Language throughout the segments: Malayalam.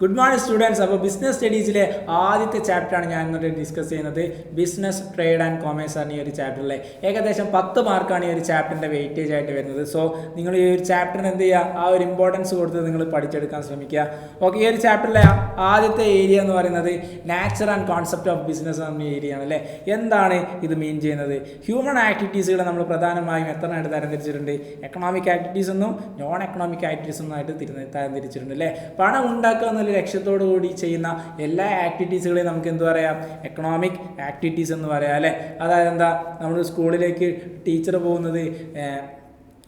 Good morning students. അപ്പോൾ ബിസിനസ് സ്റ്റഡീസിലെ ആദ്യത്തെ ചാപ്റ്ററാണ് ഞാൻ ഇന്നത്തെ ഡിസ്കസ് ചെയ്യുന്നത്. ബിസിനസ്, ട്രേഡ് ആൻഡ് കൊമേഴ്സ് ആണ് ഈ ഒരു ചാപ്റ്ററിലെ. ഏകദേശം 10 മാർക്കാണ് ഈ ഒരു ചാപ്റ്ററിൻ്റെ വെയിറ്റേജ് ആയിട്ട് വരുന്നത്. സോ നിങ്ങൾ ഈ ഒരു ചാപ്റ്ററിന് എന്ത് ചെയ്യുക, ആ ഒരു ഇമ്പോർട്ടൻസ് കൊടുത്ത് നിങ്ങൾ പഠിച്ചെടുക്കാൻ ശ്രമിക്കുക. ഓക്കെ, ഈ ഒരു ചാപ്റ്ററിലെ ആദ്യത്തെ ഏരിയ എന്ന് പറയുന്നത് nature and concept of business എന്ന ഏരിയ ആണ് അല്ലേ. എന്താണ് ഇത് മീൻ ചെയ്യുന്നത്? ഹ്യൂമൻ ആക്ടിവിറ്റീസുകളെ നമ്മൾ പ്രധാനമായും എത്രയായിട്ട് തരംതിരിച്ചിട്ടുണ്ട്? എക്കണോമിക് ആക്ടിവിറ്റീസ് എന്നും നോൺ എക്കണോമിക് ആക്ടിവിറ്റീസ് ഒന്നായിട്ട് തരംതിരിച്ചിട്ടുണ്ട് അല്ലേ. പണം ഉണ്ടാക്കുക എന്നുള്ള ലക്ഷ്യത്തോടു കൂടി ചെയ്യുന്ന എല്ലാ ആക്ടിവിറ്റീസുകളെയും നമുക്ക് എന്ത് പറയാം? എക്കണോമിക് ആക്ടിവിറ്റീസ് എന്ന് പറയാം അല്ലേ. അതായത് എന്താ, നമ്മൾ സ്കൂളിലേക്ക് ടീച്ചർ പോകുന്നത്,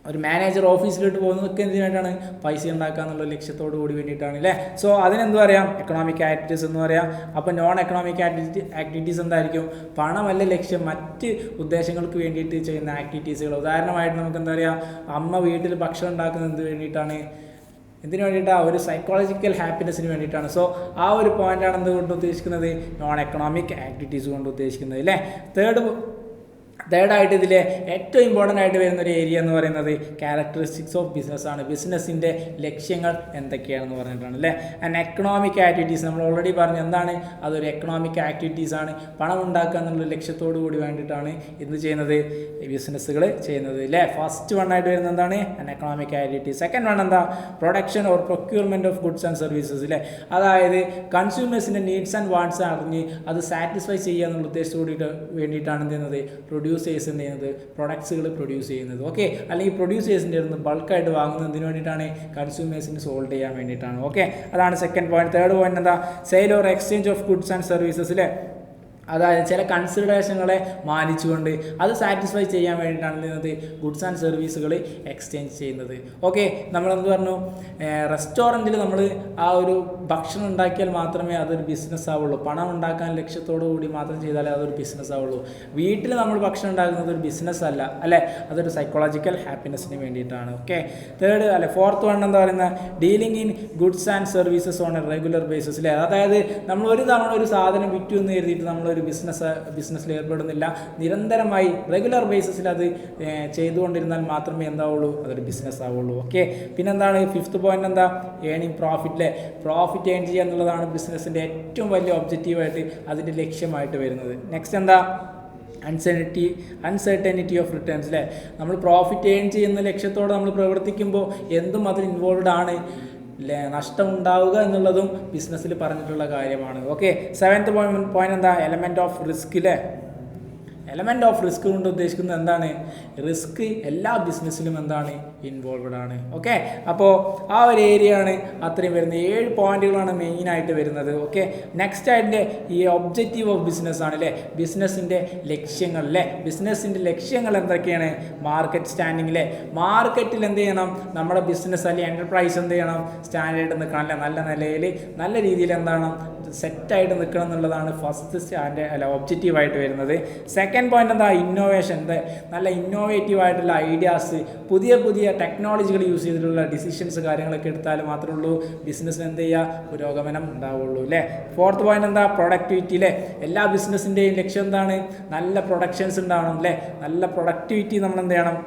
ഒരു മാനേജർ ഓഫീസിലോട്ട് പോകുന്നതൊക്കെ എന്തിനു വേണ്ടിയിട്ടാണ്? പൈസ ഉണ്ടാക്കുക എന്നുള്ള ലക്ഷ്യത്തോടു കൂടി വേണ്ടിയിട്ടാണ് അല്ലേ. സോ അതിനെന്ത് പറയാം? എക്കണോമിക് ആക്ടിവിറ്റീസ് എന്ന് പറയാം. അപ്പോൾ നോൺ എക്കണോമിക് ആക്ടിവിറ്റീസ് എന്തായിരിക്കും? പണമല്ല ലക്ഷ്യം, മറ്റ് ഉദ്ദേശങ്ങൾക്ക് വേണ്ടിയിട്ട് ചെയ്യുന്ന ആക്ടിവിറ്റീസുകൾ. ഉദാഹരണമായിട്ട് നമുക്ക് എന്താ പറയുക, അമ്മ വീട്ടിൽ ഭക്ഷണം ഉണ്ടാക്കുന്നത് എന്ത് വേണ്ടിയിട്ടാണ്? എന്തിനു വേണ്ടിയിട്ടാണ്? ഒരു സൈക്കോളജിക്കൽ ഹാപ്പിനെസ്സിന് വേണ്ടിയിട്ടാണ്. സോ ആ ഒരു പോയിൻ്റാണ് എന്തുകൊണ്ട് ഉദ്ദേശിക്കുന്നത്? നോൺ എക്കണോമിക് ആക്ടിവിറ്റീസ് കൊണ്ട് ഉദ്ദേശിക്കുന്നത് അല്ലേ. തേർഡായിട്ട് ഇതിലെ ഏറ്റവും ഇമ്പോർട്ടൻ്റ് ആയിട്ട് വരുന്ന ഒരു ഏരിയ എന്ന് പറയുന്നത് ക്യാരക്ടറിസ്റ്റിക്സ് ഓഫ് ബിസിനസ് ആണ്. ബിസിനസ്സിൻ്റെ ലക്ഷ്യങ്ങൾ എന്തൊക്കെയാണെന്ന് പറഞ്ഞിട്ടാണ് അല്ലേ. ആൻഡ് എക്കണോമിക് ആക്ടിവിറ്റീസ് നമ്മൾ ഓൾറെഡി പറഞ്ഞു. എന്താണ്? അതൊരു എക്കണോമിക് ആക്ടിവിറ്റീസ് ആണ്. പണം ഉണ്ടാക്കുക എന്നുള്ള ലക്ഷ്യത്തോടു കൂടി വേണ്ടിയിട്ടാണ് എന്ത് ചെയ്യുന്നത്? ബിസിനസ്സുകൾ ചെയ്യുന്നത് അല്ലേ. ഫസ്റ്റ് വൺ ആയിട്ട് വരുന്നത് എന്താണ്? And economic activities. Second one എന്താ? Production or procurement of goods and services അല്ലേ. അതായത് കൺസ്യൂമേഴ്സിൻ്റെ നീഡ്സ് ആൻഡ് വാണ്ട്സ് അറിഞ്ഞ് അത് സാറ്റിസ്ഫൈ ചെയ്യുക എന്നുള്ള ഉദ്ദേശത്തോട് വേണ്ടിയിട്ടാണ് എന്ത് ചെയ്യുന്നത്? പ്രൊഡ്യൂസേഴ്സ് എന്ത് ചെയ്യുന്നത്? പ്രൊഡക്ട്സുകൾ പ്രൊഡ്യൂസ് ചെയ്യുന്നത്. ഓക്കെ, അല്ലെങ്കിൽ പ്രൊഡ്യൂസേഴ്സിൻ്റെ അടുത്ത് ബൾക്കായിട്ട് വാങ്ങുന്നതിന് വേണ്ടിയിട്ടാണ്? കൺസ്യൂമേഴ്സിന് സോൾവ് ചെയ്യാൻ വേണ്ടിയിട്ടാണ്. ഓക്കെ, അതാണ് സെക്കൻഡ് പോയിന്റ്. തേർഡ് പോയിന്റ് എന്താ? Sale or exchange of goods and services അല്ലേ. അതായത് ചില കൺസിഡറേഷനുകളെ മാനിച്ചുകൊണ്ട് അത് സാറ്റിസ്ഫൈ ചെയ്യാൻ വേണ്ടിയിട്ടാണ് ചെയ്യുന്നത്? ഗുഡ്സ് ആൻഡ് സർവീസുകൾ എക്സ്ചേഞ്ച് ചെയ്യുന്നത്. ഓക്കെ, നമ്മളെന്ത് പറഞ്ഞു? റെസ്റ്റോറൻറ്റിൽ നമ്മൾ ആ ഒരു ഭക്ഷണം ഉണ്ടാക്കിയാൽ മാത്രമേ അതൊരു ബിസിനസ് ആവുള്ളൂ. പണം ഉണ്ടാക്കാൻ ലക്ഷ്യത്തോടു കൂടി മാത്രം ചെയ്താലേ അതൊരു ബിസിനസ് ആവുള്ളൂ. വീട്ടിൽ നമ്മൾ ഭക്ഷണം ഉണ്ടാക്കുന്നത് ഒരു ബിസിനസ് അല്ല അല്ലേ, അതൊരു സൈക്കോളജിക്കൽ ഹാപ്പിനെസ്സിന് വേണ്ടിയിട്ടാണ്. ഓക്കെ, ഫോർത്ത് വൺ എന്താ പറയുന്നത്? Dealing in goods and services on A regular basis അല്ലേ. അതായത് നമ്മൾ ഒരു തവണ ഒരു സാധനം വിറ്റു എന്ന് കരുതിയിട്ട് നമ്മളൊരു ബിസിനസ്സിൽ ഏർപ്പെടുന്നില്ല. നിരന്തരമായി റെഗുലർ ബേസിസിൽ അത് ചെയ്തുകൊണ്ടിരുന്നാൽ മാത്രമേ എന്താവുള്ളൂ? അതൊരു ബിസിനസ് ആവുള്ളൂ. ഓക്കെ, പിന്നെന്താണ്? ഫിഫ്ത്ത് പോയിന്റ് എന്താ? ഏണിംഗ് പ്രോഫിറ്റ് അല്ലേ. പ്രോഫിറ്റ് ഏൺ ചെയ്യുക എന്നുള്ളതാണ് ബിസിനസ്സിൻ്റെ ഏറ്റവും വലിയ ഒബ്ജക്റ്റീവായിട്ട് അതിൻ്റെ ലക്ഷ്യമായിട്ട് വരുന്നത്. നെക്സ്റ്റ് എന്താ? അൺസർട്ടനിറ്റി ഓഫ് റിട്ടേൺസ് അല്ലേ. നമ്മൾ പ്രോഫിറ്റ് ഏൺ ചെയ്യുന്ന ലക്ഷ്യത്തോടെ നമ്മൾ പ്രവർത്തിക്കുമ്പോൾ എന്തും അതിൽ ഇൻവോൾവ് ആണ്. നഷ്ടം ഉണ്ടാവുക എന്നുള്ളതും ബിസിനസ്സിൽ പറഞ്ഞിട്ടുള്ള കാര്യമാണ്. ഓക്കെ, സെവൻത്ത് പോയിന്റ് എന്താ? എലമെൻറ്റ് ഓഫ് റിസ്ക് അല്ലേ. എലമെൻറ്റ് ഓഫ് റിസ്ക് കൊണ്ട് ഉദ്ദേശിക്കുന്നത് എന്താണ്? റിസ്ക് എല്ലാ ബിസിനസ്സിലും എന്താണ്? ഇൻവോൾവഡ് ആണ്. ഓക്കെ, അപ്പോൾ ആ ഒരു ഏരിയ ആണ് അത്രയും വരുന്നത്. 7 പോയിന്റുകളാണ് മെയിനായിട്ട് വരുന്നത്. ഓക്കെ, നെക്സ്റ്റ് ആയിട്ട് ഈ ഒബ്ജക്റ്റീവ് ഓഫ് ബിസിനസ് ആണ് അല്ലേ. ബിസിനസ്സിൻ്റെ ലക്ഷ്യങ്ങൾ അല്ലേ. ബിസിനസ്സിൻ്റെ ലക്ഷ്യങ്ങൾ എന്തൊക്കെയാണ്? മാർക്കറ്റ് സ്റ്റാൻഡിംഗ് അല്ലേ. മാർക്കറ്റിൽ എന്ത് ചെയ്യണം? നമ്മുടെ ബിസിനസ് അല്ലെങ്കിൽ എൻ്റർപ്രൈസ് എന്ത് ചെയ്യണം? സ്റ്റാൻഡേർഡ് നിൽക്കണം അല്ലേ. നല്ല നിലയിൽ നല്ല രീതിയിൽ എന്താണ്? സെറ്റായിട്ട് നിൽക്കണം എന്നുള്ളതാണ് ഫസ്റ്റ് ഒബ്ജക്റ്റീവായിട്ട് വരുന്നത്. സെക്കൻഡ് പോയിന്റ് എന്താ? ഇന്നോവേഷൻ. നല്ല ഇന്നോവേറ്റീവ് ആയിട്ടുള്ള ഐഡിയാസ്, പുതിയ പുതിയ ടെക്നോളജികൾ യൂസ് ചെയ്തിട്ടുള്ള ഡിസിഷൻസ് കാര്യങ്ങളൊക്കെ എടുത്താൽ മാത്രമേ ഉള്ളൂ ബിസിനസ്സിന് എന്ത് ചെയ്യുക? പുരോഗമനം ഉണ്ടാവുള്ളൂ അല്ലേ. ഫോർത്ത് പോയിന്റ് എന്താ? പ്രൊഡക്ടിവിറ്റി അല്ലേ. എല്ലാ ബിസിനസ്സിൻ്റെയും ലക്ഷ്യം എന്താണ്? നല്ല പ്രൊഡക്ഷൻസ് ഉണ്ടാവണം അല്ലേ. നല്ല പ്രൊഡക്ടിവിറ്റി നമ്മൾ എന്ത് ചെയ്യണം?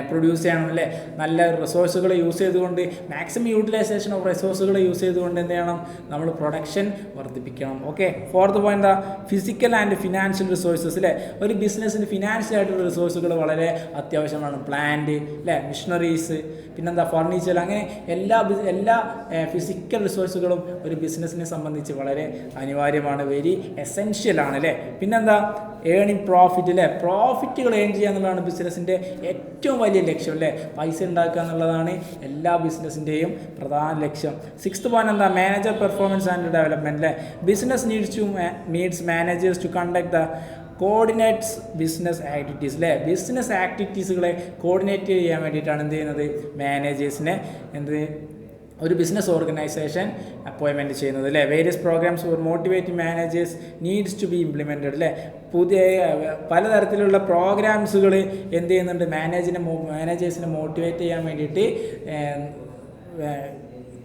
പ്രൊഡ്യൂസ് ചെയ്യണം അല്ലേ. നല്ല റിസോഴ്സുകൾ യൂസ് ചെയ്തുകൊണ്ട്, മാക്സിമം യൂട്ടിലൈസേഷൻ ഓഫ് റിസോഴ്സുകൾ യൂസ് ചെയ്തുകൊണ്ട് എന്ത് ചെയ്യണം? നമ്മൾ പ്രൊഡക്ഷൻ വർദ്ധിപ്പിക്കണം. ഓക്കെ, ഫോർത്ത് പോയിന്റ് എന്താ? ഫിസിക്കൽ ആൻഡ് ഫിനാൻഷ്യൽ റിസോഴ്സസ് അല്ലേ. ഒരു ബിസിനസ്സിന് ഫിനാൻഷ്യൽ ആയിട്ടുള്ള റിസോഴ്സുകൾ വളരെ അത്യാവശ്യമാണ്. പ്ലാന്റ് അല്ലേ, മിഷനറീസ്, പിന്നെന്താ ഫർണിച്ചർ, അങ്ങനെ എല്ലാ ഫിസിക്കൽ റിസോഴ്സുകളും ഒരു ബിസിനസ്സിനെ സംബന്ധിച്ച് വളരെ അനിവാര്യമാണ്. വെരി എസെൻഷ്യലാണ് അല്ലേ. പിന്നെന്താ? ഏണിംഗ് പ്രോഫിറ്റ് അല്ലേ. പ്രോഫിറ്റുകൾ ഏൺ ചെയ്യുക എന്നുള്ളതാണ് ബിസിനസ്സിൻ്റെ ഏറ്റവും വലിയ ലക്ഷ്യം അല്ലേ. പൈസ ഉണ്ടാക്കുക എന്നുള്ളതാണ് എല്ലാ ബിസിനസ്സിൻ്റെയും പ്രധാന ലക്ഷ്യം. സിക്സ്ത് പോയിന്റ് എന്താ? മാനേജർ പെർഫോമൻസ് ആൻഡ് ഡെവലപ്മെൻറ്റ് അല്ലേ. Business needs managers to conduct the coordinates business activities അല്ലേ. ബിസിനസ് ആക്ടിവിറ്റീസുകളെ കോർഡിനേറ്റ് ചെയ്യാൻ വേണ്ടിയിട്ടാണ് എന്ത് ചെയ്യുന്നത്? മാനേജേഴ്സിനെ ഒരു ബിസിനസ് ഓർഗനൈസേഷൻ അപ്പോയിൻമെൻറ്റ് ചെയ്യുന്നത് അല്ലേ. Various programmes for motivate managers needs to be implemented അല്ലേ. പുതിയ പലതരത്തിലുള്ള പ്രോഗ്രാംസുകൾ എന്ത് ചെയ്യുന്നുണ്ട്? മാനേജേഴ്സിനെ മോട്ടിവേറ്റ് ചെയ്യാൻ വേണ്ടിയിട്ട്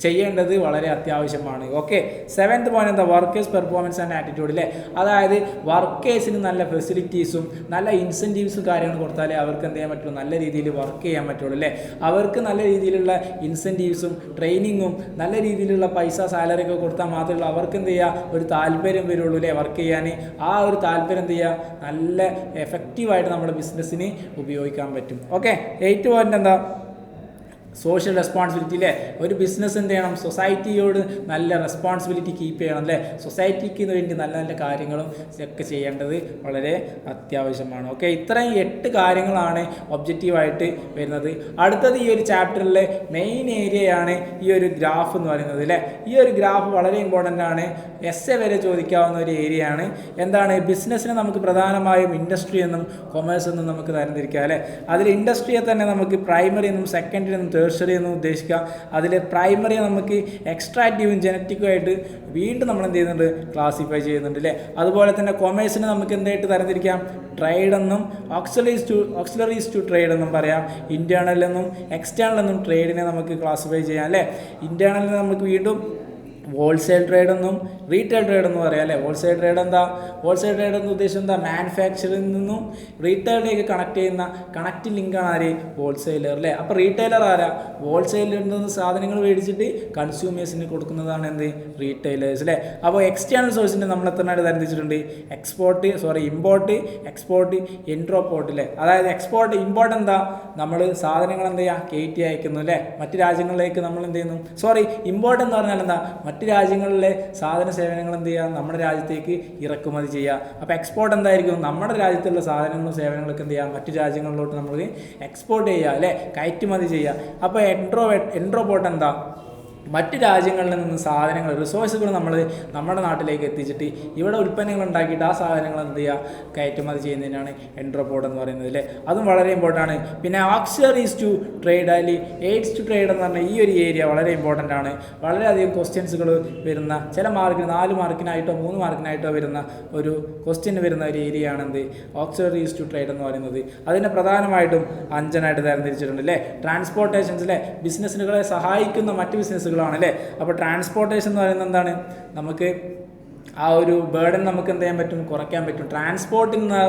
ചെയ്യേണ്ടത് വളരെ അത്യാവശ്യമാണ്. ഓക്കെ, 7th പോയിന്റ് എന്താ, വർക്കേഴ്സ് പെർഫോമൻസ് ആൻഡ് ആറ്റിറ്റ്യൂഡ് അല്ലേ. അതായത് വർക്കേഴ്സിന് നല്ല ഫെസിലിറ്റീസും നല്ല ഇൻസെൻറ്റീവ്സും കാര്യങ്ങൾ കൊടുത്താലേ അവർക്ക് എന്ത് ചെയ്യാൻ പറ്റുള്ളൂ, നല്ല രീതിയിൽ വർക്ക് ചെയ്യാൻ പറ്റുള്ളൂ അല്ലേ. അവർക്ക് നല്ല രീതിയിലുള്ള ഇൻസെൻറ്റീവ്സും ട്രെയിനിങ്ങും നല്ല രീതിയിലുള്ള പൈസ സാലറി ഒക്കെ കൊടുത്താൽ മാത്രമേ അവർക്ക് എന്ത് ചെയ്യുക, ഒരു താല്പര്യം വരുള്ളൂ അല്ലേ വർക്ക് ചെയ്യാൻ. ആ ഒരു താല്പര്യം എന്ത് ചെയ്യുക, നല്ല എഫക്റ്റീവായിട്ട് നമ്മുടെ ബിസിനസ്സിന് ഉപയോഗിക്കാൻ പറ്റും. ഓക്കെ, 8th പോയിന്റ് എന്താ, സോഷ്യൽ റെസ്പോൺസിബിലിറ്റി അല്ലേ. ഒരു ബിസിനസ് എന്ത് ചെയ്യണം, സൊസൈറ്റിയോട് നല്ല റെസ്പോൺസിബിലിറ്റി കീപ്പ് ചെയ്യണം അല്ലേ. സൊസൈറ്റിക്ക് വേണ്ടി നല്ല നല്ല കാര്യങ്ങളും ഒക്കെ ചെയ്യേണ്ടത് വളരെ അത്യാവശ്യമാണ്. ഓക്കെ, ഇത്രയും 8 കാര്യങ്ങളാണ് ഒബ്ജക്റ്റീവായിട്ട് വരുന്നത്. അടുത്തത് ഈ ഒരു ചാപ്റ്ററിലെ മെയിൻ ഏരിയയാണ് ഈ ഒരു ഗ്രാഫ് എന്ന് പറയുന്നത് അല്ലേ. ഈ ഒരു ഗ്രാഫ് വളരെ ഇമ്പോർട്ടൻ്റ് ആണ്, എസ്എ വരെ ചോദിക്കാവുന്ന ഒരു ഏരിയയാണ്. എന്താണ്, ബിസിനസ്സിനെ നമുക്ക് പ്രധാനമായും ഇൻഡസ്ട്രി എന്നും കൊമേഴ്സ് എന്നും നമുക്ക് തരംതിരിക്കാം അല്ലേ. അതിൽ ഇൻഡസ്ട്രിയെ തന്നെ നമുക്ക് പ്രൈമറി എന്നും സെക്കൻഡറി എന്നും ടേഴ്സറി എന്ന് ഉദ്ദേശിക്കുക. അതിൽ പ്രൈമറിയെ നമുക്ക് എക്സ്ട്രാക്റ്റീവും ജനറ്റിക്കും ആയിട്ട് വീണ്ടും നമ്മൾ എന്ത് ചെയ്യുന്നുണ്ട്, ക്ലാസിഫൈ ചെയ്യുന്നുണ്ട് അല്ലേ. അതുപോലെ തന്നെ കൊമേഴ്സിനെ നമുക്ക് എന്തായിട്ട് തരംതിരിക്കാം, ട്രേഡ് എന്നും ഓക്സിലറീസ് ടു ട്രേഡ് എന്നും പറയാം. ഇന്റേണൽ എന്നും എക്സ്റ്റേണൽ എന്നും ട്രേഡിനെ നമുക്ക് ക്ലാസിഫൈ ചെയ്യാം അല്ലേ. ഇന്റേണലിനെ നമുക്ക് വീണ്ടും ഹോൾസെയിൽ ട്രേഡ് എന്നും റീറ്റെയിൽ ട്രേഡ് എന്ന് പറയാം അല്ലേ. ഹോൾസെയിൽ ട്രേഡ് എന്താ, ഹോൾസെയിൽ ട്രേഡ് എന്ന ഉദ്ദേശം എന്താ, മാനുഫാക്ചറിൽ നിന്നും റീറ്റെയിലേക്ക് കണക്ട് ചെയ്യുന്ന കണക്റ്റിംഗ് ലിങ്കാണ് ആര്, ഹോൾസെയിലർ അല്ലേ. അപ്പോൾ റീറ്റെയിലർ ആരാ, ഹോൾസെയിലറിൽ നിന്ന് സാധനങ്ങൾ മേടിച്ചിട്ട് കൺസ്യൂമേഴ്സിന് കൊടുക്കുന്നതാണ് എന്ത്, റീറ്റെയിലേഴ്സ് അല്ലേ. അപ്പോൾ എക്സ്റ്റേണൽ സോഴ്സിൻ്റെ നമ്മൾ എത്രയായിട്ട് തരംതിരിച്ചിട്ടുണ്ട്, ഇമ്പോർട്ട്, എക്സ്പോർട്ട്, എൻട്രോപോർട്ട് അല്ലേ. അതായത് ഇമ്പോർട്ട് എന്താ, നമ്മൾ സാധനങ്ങൾ എന്ത് ചെയ്യുക, കയറ്റി അയക്കുന്നു അല്ലേ. മറ്റ് രാജ്യങ്ങളിലേക്ക് നമ്മൾ എന്ത് ചെയ്യുന്നു, ഇമ്പോർട്ട് എന്ന് പറഞ്ഞാൽ എന്താ, മറ്റ് രാജ്യങ്ങളിലെ സാധന സേവനങ്ങൾ എന്ത് ചെയ്യുക, നമ്മുടെ രാജ്യത്തേക്ക് ഇറക്കുമതി ചെയ്യുക. അപ്പോൾ എക്സ്പോർട്ട് എന്തായിരിക്കും, നമ്മുടെ രാജ്യത്തുള്ള സാധനങ്ങളും സേവനങ്ങളൊക്കെ എന്ത് ചെയ്യുക, മറ്റു രാജ്യങ്ങളിലോട്ട് നമ്മൾ എക്സ്പോർട്ട് ചെയ്യുക അല്ലേ, കയറ്റുമതി ചെയ്യുക. അപ്പോൾ എൻട്രോപോർട്ട് എന്താ, മറ്റ് രാജ്യങ്ങളിൽ നിന്ന് സാധനങ്ങൾ റിസോഴ്സുകൾ നമ്മൾ നമ്മുടെ നാട്ടിലേക്ക് എത്തിച്ചിട്ട് ഇവിടെ ഉൽപ്പന്നങ്ങൾ ഉണ്ടാക്കിയിട്ട് ആ സാധനങ്ങൾ എന്ത് ചെയ്യുക, കയറ്റുമതി ചെയ്യുന്നതിനാണ് എൻട്രോപോർട്ട് എന്ന് പറയുന്നത് അല്ലേ. അതും വളരെ ഇമ്പോർട്ടൻ്റ് ആണ്. പിന്നെ ഓക്സിലറീസ് ടു ട്രേഡ് അല്ലെങ്കിൽ എയ്ഡ്സ് ടു ട്രേഡ് എന്ന് പറഞ്ഞാൽ ഈ ഒരു ഏരിയ വളരെ ഇമ്പോർട്ടൻ്റ് ആണ്. വളരെയധികം ക്വസ്റ്റ്യൻസുകൾ വരുന്ന, ചില മാർക്കിന് 4 മാർക്കിനായിട്ടോ 3 മാർക്കിനായിട്ടോ വരുന്ന ഒരു ക്വസ്റ്റ്യൻ വരുന്ന ഒരു ഏരിയ ആണ് എന്ത്, ഓക്സിലറീസ് ടു ട്രേഡ് എന്ന് പറയുന്നത്. അതിനെ പ്രധാനമായിട്ടും 5 തരംതിരിച്ചിട്ടുണ്ട് അല്ലേ. ട്രാൻസ്പോർട്ടേഷൻസ് അല്ലേ, ബിസിനസ്സുകളെ സഹായിക്കുന്ന മറ്റ് ബിസിനസ്സുകളാണ് അല്ലേ. അപ്പോൾ ട്രാൻസ്പോർട്ടേഷൻ എന്ന് പറയുന്നത് എന്താണ്, നമുക്ക് ആ ഒരു ബേർഡൻ നമുക്ക് എന്ത് ചെയ്യാൻ പറ്റും, കുറയ്ക്കാൻ പറ്റും. ട്രാൻസ്പോർട്ടിന്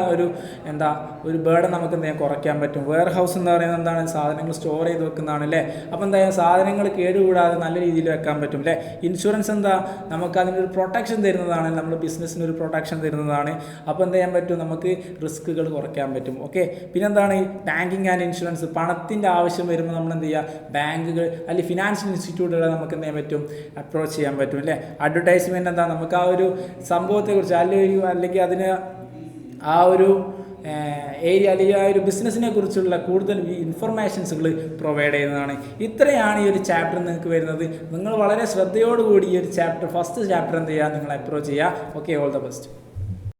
ഒരു ബേർഡൻ നമുക്ക് എന്ത് ചെയ്യാൻ, കുറയ്ക്കാൻ പറ്റും. വെയർ ഹൗസ് എന്ന് പറയുന്നത് എന്താണ്, സാധനങ്ങൾ സ്റ്റോർ ചെയ്ത് വെക്കുന്നതാണ് അല്ലേ. അപ്പോൾ എന്താ, സാധനങ്ങൾ കേടുകൂടാതെ നല്ല രീതിയിൽ വെക്കാൻ പറ്റും അല്ലേ. ഇൻഷുറൻസ് എന്താ, നമുക്ക് അതിനൊരു പ്രൊട്ടക്ഷൻ തരുന്നതാണ്, നമ്മുടെ ബിസിനസ്സിനൊരു പ്രൊട്ടക്ഷൻ തരുന്നതാണ്. അപ്പോൾ എന്ത് ചെയ്യാൻ പറ്റും, നമുക്ക് റിസ്കുകൾ കുറയ്ക്കാൻ പറ്റും. ഓക്കെ, പിന്നെന്താണ് ബാങ്കിങ് ആൻഡ് ഇൻഷുറൻസ്, പണത്തിൻ്റെ ആവശ്യം വരുമ്പോൾ നമ്മൾ എന്ത് ചെയ്യുക, ബാങ്കുകൾ അല്ലെങ്കിൽ ഫിനാൻഷ്യൽ ഇൻസ്റ്റിറ്റ്യൂട്ടുകളെ നമുക്ക് എന്ത് ചെയ്യാൻ പറ്റും, അപ്രോച്ച് ചെയ്യാൻ പറ്റും അല്ലേ. അഡ്വർടൈസ്മെൻറ്റ് എന്താ, നമുക്ക് ആ ഒരു സംഭവത്തെക്കുറിച്ച് അല്ലെങ്കിൽ അതിന് ആ ഒരു ഏരിയ അല്ലെങ്കിൽ ആ ഒരു ബിസിനസ്സിനെ കുറിച്ചുള്ള കൂടുതൽ ഇൻഫർമേഷൻസുകൾ പ്രൊവൈഡ് ചെയ്യുന്നതാണ്. ഇത്രയാണ് ഈ ഒരു ചാപ്റ്റർ നിങ്ങൾക്ക് വരുന്നത്. നിങ്ങൾ വളരെ ശ്രദ്ധയോടുകൂടി ഈ ഒരു ഫസ്റ്റ് ചാപ്റ്റർ എന്ത് ചെയ്യുക, നിങ്ങൾ അപ്രോച്ച് ചെയ്യുക. Okay, all the best.